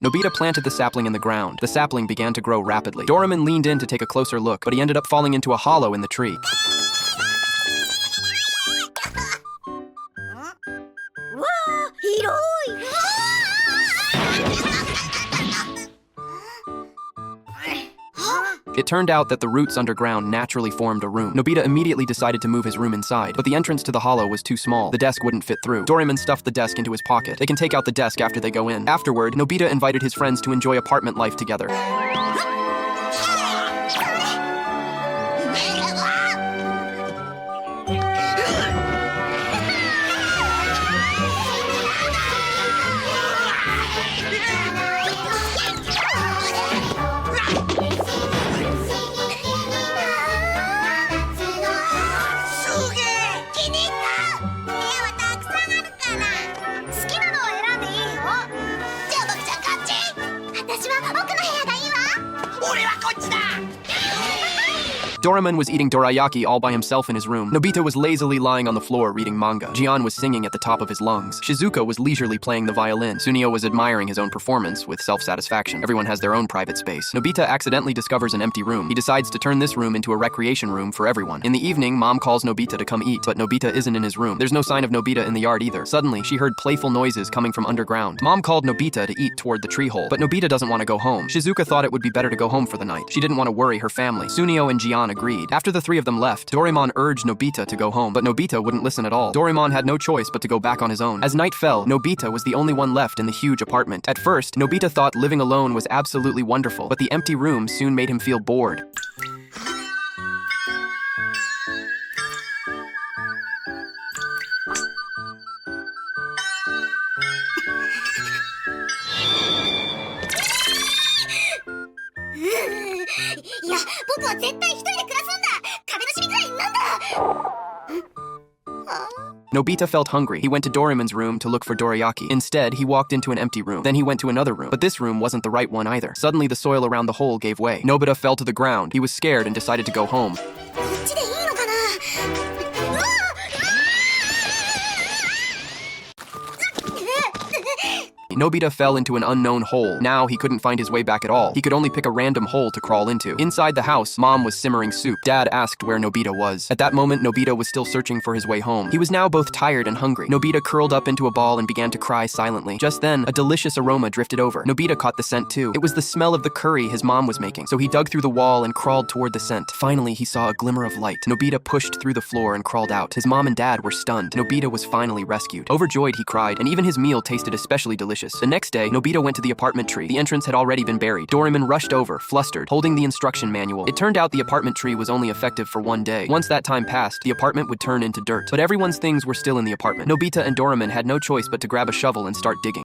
Nobita planted the sapling in the ground. The sapling began to grow rapidly. Doraemon leaned in to take a closer look, but he ended up falling into a hollow in the tree. It turned out that the roots underground naturally formed a room. Nobita immediately decided to move his room inside, but the entrance to the hollow was too small. The desk wouldn't fit through. Doraemon stuffed the desk into his pocket. They can take out the desk after they go in. Afterward, Nobita invited his friends to enjoy apartment life together. Doraemon was eating dorayaki all by himself in his room. Nobita was lazily lying on the floor reading manga. Jian was singing at the top of his lungs. Shizuka was leisurely playing the violin. Sunio was admiring his own performance with self-satisfaction. Everyone has their own private space. Nobita accidentally discovers an empty room. He decides to turn this room into a recreation room for everyone. In the evening, Mom calls Nobita to come eat, but Nobita isn't in his room. There's no sign of Nobita in the yard either. Suddenly, she heard playful noises coming from underground. Mom called Nobita to eat toward the tree hole, but Nobita doesn't want to go home. Shizuka thought it would be better to go home for the night. She didn't want to worry her family. Sunio and Jian agreed. After the three of them left, Doraemon urged Nobita to go home, but Nobita wouldn't listen at all. Doraemon had no choice but to go back on his own. As night fell, Nobita was the only one left in the huge apartment. At first, Nobita thought living alone was absolutely wonderful, but the empty room soon made him feel bored. Nobita felt hungry. He went to Doraemon's room to look for dorayaki. Instead, he walked into an empty room. Then he went to another room, but this room wasn't the right one either. Suddenly, the soil around the hole gave way. Nobita fell to the ground. He was scared and decided to go home. Nobita fell into an unknown hole. Now he couldn't find his way back at all. He could only pick a random hole to crawl into. Inside the house, Mom was simmering soup. Dad asked where Nobita was. At that moment, Nobita was still searching for his way home. He was now both tired and hungry. Nobita curled up into a ball and began to cry silently. Just then, a delicious aroma drifted over. Nobita caught the scent too. It was the smell of the curry his mom was making. So he dug through the wall and crawled toward the scent. Finally, he saw a glimmer of light. Nobita pushed through the floor and crawled out. His mom and dad were stunned. Nobita was finally rescued. Overjoyed, he cried, and even his meal tasted especially delicious. The next day, Nobita went to the apartment tree. The entrance had already been buried. Doraemon rushed over, flustered, holding the instruction manual. It turned out the apartment tree was only effective for one day. Once that time passed, the apartment would turn into dirt. But everyone's things were still in the apartment. Nobita and Doraemon had no choice but to grab a shovel and start digging.